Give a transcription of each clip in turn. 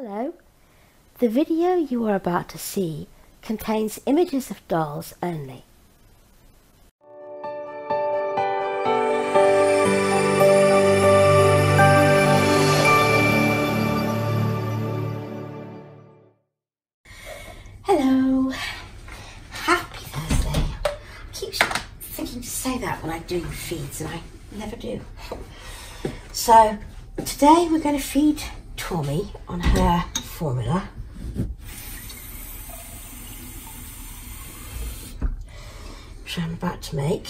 Hello. The video you are about to see contains images of dolls only. Hello. Happy Thursday. I keep thinking to say that when I do feeds and I never do. So today we're going to feed Tourmy on her formula. Which I'm about to make.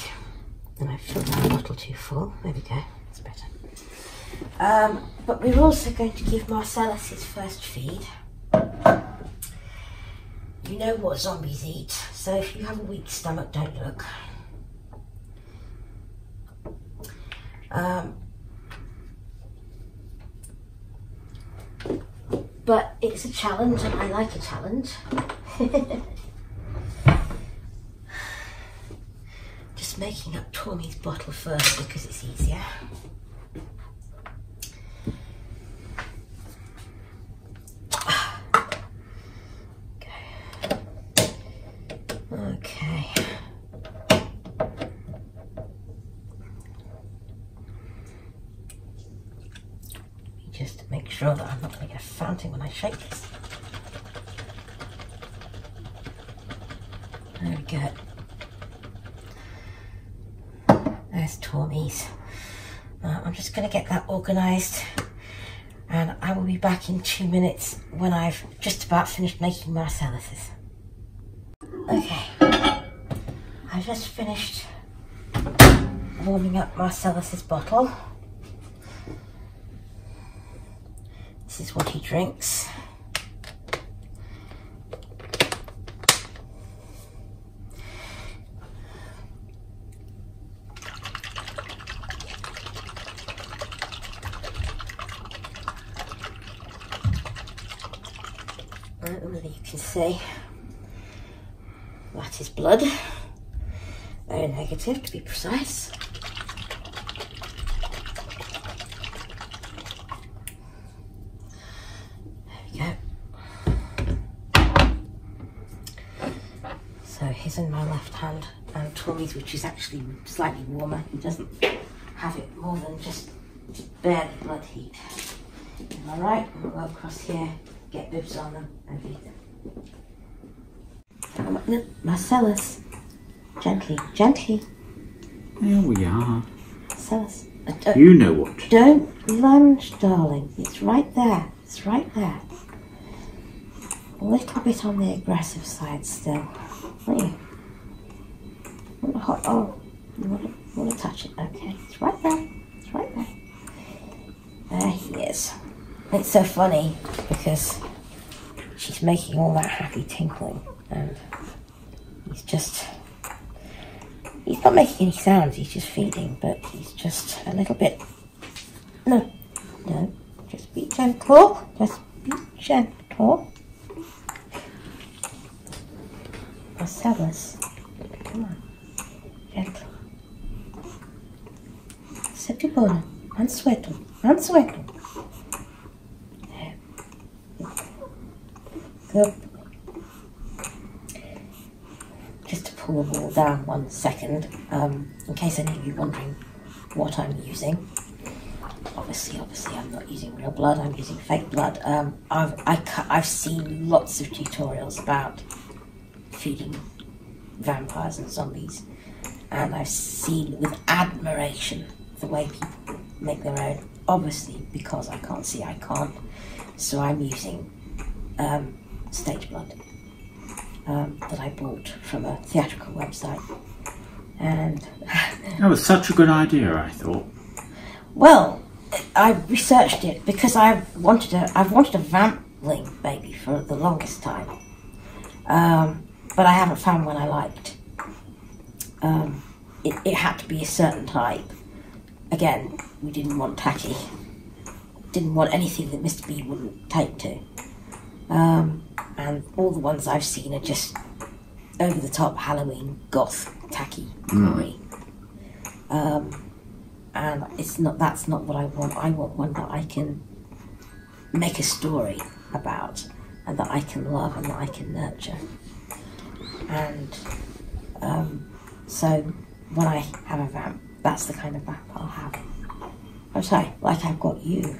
And I've filled that bottle too full. There we go, that's better. But we're also going to give Marcellus his first feed. You know what zombies eat, so if you have a weak stomach, don't look. But it's a challenge and I like a challenge. Just making up Tourmy's bottle first because it's easier. Okay. Just to make sure that I'm not going to get a fountain when I shake this. There we go. There's Tourmy's. I'm just going to get that organised and I will be back in 2 minutes when I've just about finished making Marcellus's. Okay, I just finished warming up Marcellus's bottle. This is what he drinks. I don't know whether you can see. That is blood. Very negative, to be precise. There we go. So his in my left hand, and Tourmy's, which is actually slightly warmer. He doesn't have it more than just barely blood heat. Am I right? I'll go across here, get bibs on them, and feed them. Marcellus, gently, gently. There we are. Marcellus, you know what to do. Don't lunge, darling. It's right there. It's right there. A little bit on the aggressive side still, aren't you? Oh, you want to touch it? Okay, it's right there. It's right there. There he is. It's so funny because she's making all that happy tinkling. And he's not making any sounds, he's just feeding, but he's just a little bit, no, just be gentle, Marcellus, come on, gentle. Se ti buono, mansueto. There. Good. Just to pull them all down 1 second, in case any of you wondering what I'm using. Obviously I'm not using real blood, I'm using fake blood. I've seen lots of tutorials about feeding vampires and zombies, and I've seen with admiration the way people make their own. Obviously, because I can't see, I can't, so I'm using stage blood. That I bought from a theatrical website, and that was such a good idea, I thought. Well, I researched it because I've wanted a vampling baby for the longest time, but I haven't found one I liked. It had to be a certain type. Again, we didn't want tacky. Didn't want anything that Mr. B wouldn't take to. And all the ones I've seen are just over the top Halloween goth tacky gory. And that's not what I want. I want one that I can make a story about, and that I can love and that I can nurture. And so when I have a vamp, that's the kind of vamp I'll have. I'm sorry, like I've got you,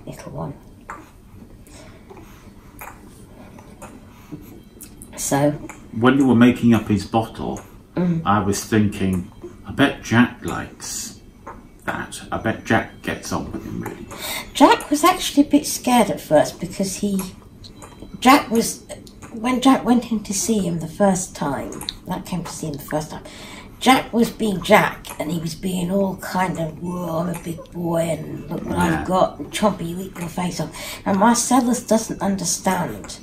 little one. So when you were making up his bottle, I was thinking, I bet Jack likes that. I bet Jack gets on with him really. Jack was actually a bit scared at first because when Jack went in to see him the first time, Jack was being Jack, and he was being all kind of, whoa, I'm a big boy, and look what I've got, and Chompy, you eat your face off. And Marcellus doesn't understand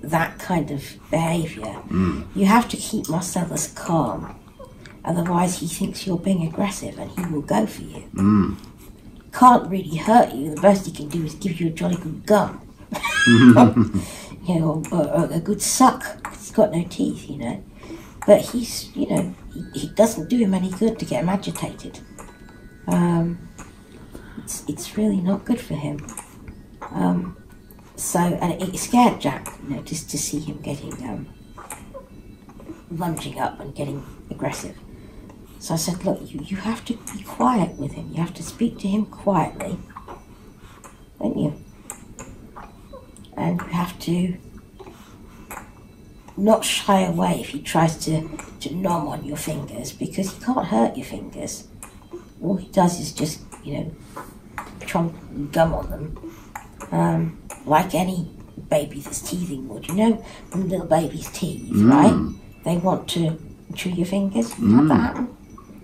that kind of behaviour. You have to keep Marcellus calm, otherwise he thinks you're being aggressive and he will go for you. Can't really hurt you, the best he can do is give you a jolly good gum. You know, or a good suck. He's got no teeth, you know. But he's, you know, he doesn't do him any good to get him agitated. It's really not good for him. So, and it scared Jack, you know, just to see him getting, lunging up and getting aggressive. So I said, look, you have to be quiet with him. You have to speak to him quietly, don't you? And you have to not shy away if he tries to nom on your fingers, because he can't hurt your fingers. All he does is just, you know, chomp gum on them, like any baby that's teething would. You know, when little babies teeth, right? They want to chew your fingers. You have that happen?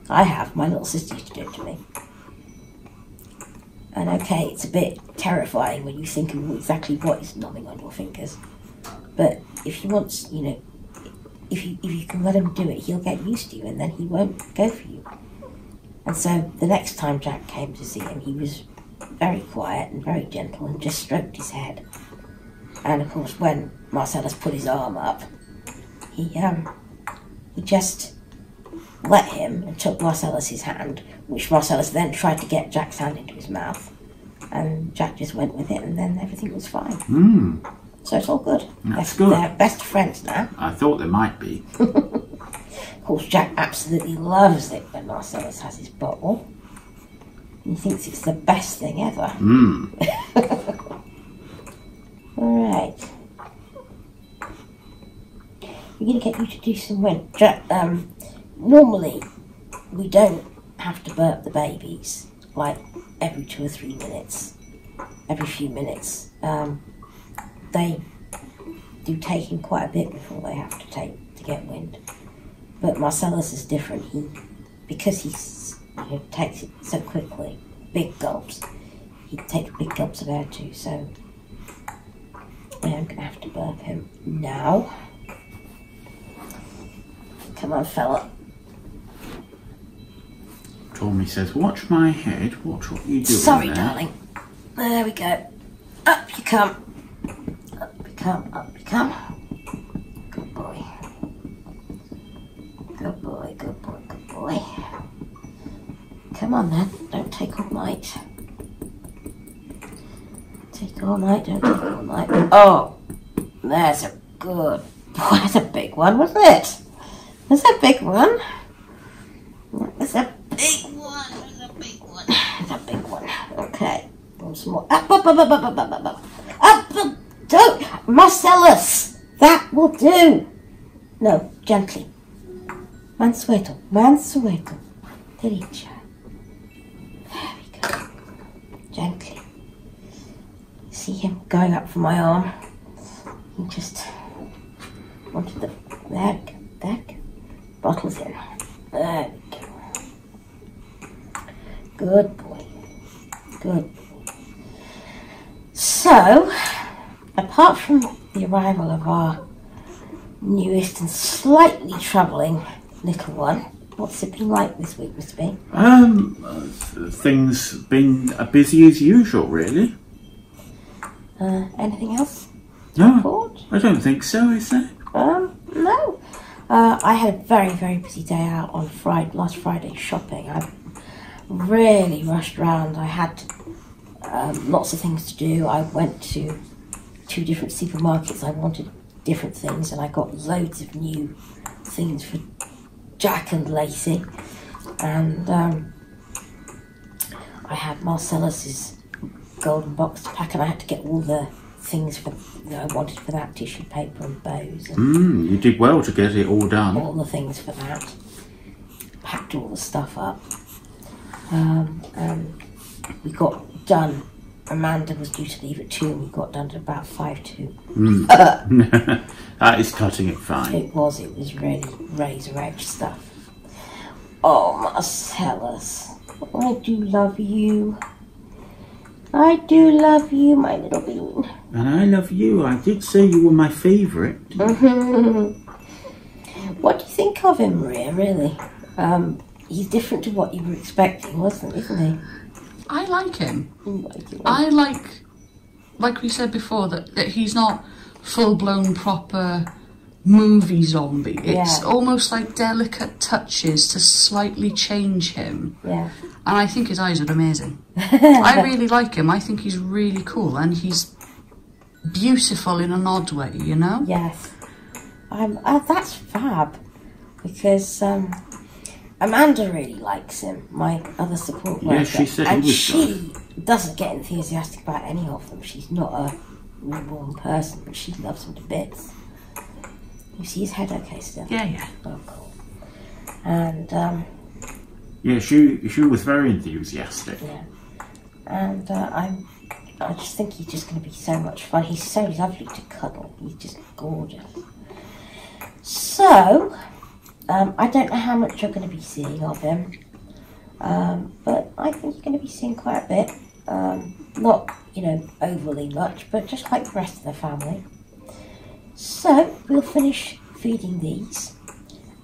I have. My little sister used to do it to me. And okay, it's a bit terrifying when you think of exactly what is nomming on your fingers. But if he wants, you know, if you can let him do it, he'll get used to you, and then he won't go for you. And so the next time Jack came to see him, he was very quiet and very gentle and just stroked his head. And of course, when Marcellus put his arm up, he just let him and took Marcellus's hand, which Marcellus then tried to get Jack's hand into his mouth, and Jack just went with it, and then everything was fine. So it's all good. That's good. They're best friends now. I thought they might be. Of course, Jack absolutely loves it when Marcellus has his bottle. He thinks it's the best thing ever. All right. We're going to get you to do some wind. Jack, normally, we don't have to burp the babies, like every 2 or 3 minutes, every few minutes. They do take in quite a bit before they have to get wind. But Marcellus is different. Because he takes it so quickly, big gulps. He takes big gulps of air too. So I am going to have to burp him now. Come on, fella. Tourmy says, watch my head. Watch what you do. Sorry, there. darling. There we go. Up you come. Up you come. Up you come. Good boy. Good boy. Good boy. Good boy. Come on then. Don't take all night. Take all night. Don't take all night. Oh, there's a good boy. That's a big one, wasn't it? That's a big one. That's a big one. That's a big one. That's a big one. Okay. Once more. Up, up, up, up, up, up, up, up, up. Up, up. Don't. Marcellus. That will do. No, gently. Mansueto. Mansueto. Derecha. There we go. Gently. See him going up for my arm. He just wanted the... There we go. There we go. Bottles in. There we go. Good boy. Good boy. So, apart from the arrival of our newest and slightly troubling little one, what's it been like this week, Mr. B? Things been busy as usual, really. Anything else? No, Report? I don't think so, is there? No. I had a very, very busy day out on last Friday shopping. I really rushed around. I had lots of things to do. I went to 2 different supermarkets. I wanted different things, and I got loads of new things for Jack and Lacey. And I had Marcellus's golden box to pack, and I had to get all the things that I wanted for that, tissue paper and bows. And you did well to get it all done. all the things for that. Packed all the stuff up. And we got done. Amanda was due to leave at 2, and we got done at about 5:02. That is cutting it fine. It was really razor edge stuff. Oh, Marcellus, I do love you. I do love you, my little bean. And I love you. I did say you were my favourite. What do you think of him, Maria, really? He's different to what you were expecting, isn't he? I like him. I like we said before, that he's not full-blown proper movie zombie. It's almost like delicate touches to slightly change him. Yeah. And I think his eyes are amazing. I really like him. I think he's really cool, and he's beautiful in an odd way, you know? Yes. That's fab, because Amanda really likes him, my other support worker. Yeah, she said he was she doesn't get enthusiastic about any of them. She's not a Reborn person, but she loves him to bits. You see his head okay still? Yeah. Oh, cool. And, yeah, she was very enthusiastic. yeah. And I just think he's just going to be so much fun. He's so lovely to cuddle. He's just gorgeous. So, I don't know how much you're going to be seeing of him, but I think you're going to be seeing quite a bit. Not, overly much, but just like the rest of the family. So, we'll finish feeding these,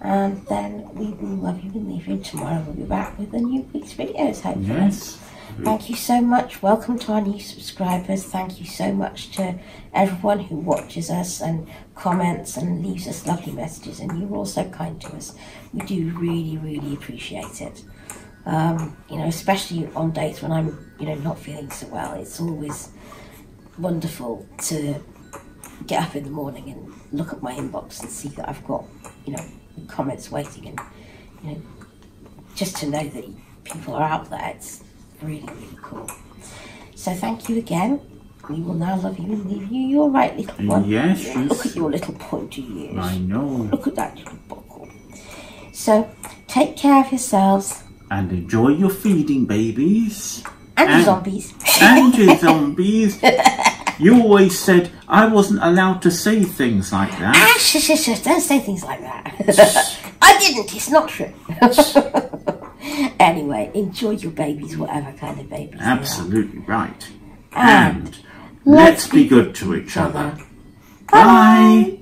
and then we will love you and leave you. Tomorrow we'll be back with a new week's videos, hopefully. Yes. Thank you so much. Welcome to our new subscribers. Thank you so much to everyone who watches us and comments and leaves us lovely messages. And you're all so kind to us. We do really, really appreciate it. Especially on days when I'm, not feeling so well. It's always wonderful to get up in the morning and look at my inbox and see that I've got, comments waiting, and, just to know that people are out there. It's really, really cool. So thank you again. We will now love you and leave you. You're right, little one. Yes. Look at your little pointy ears. I know. Look at that little buckle. So take care of yourselves. And enjoy your feeding, babies. And your zombies. And your zombies. You always said I wasn't allowed to say things like that. Shush. Don't say things like that. I didn't. It's not true. Anyway, enjoy your babies, whatever kind of babies they are. Absolutely right. And let's be good to each other. Bye.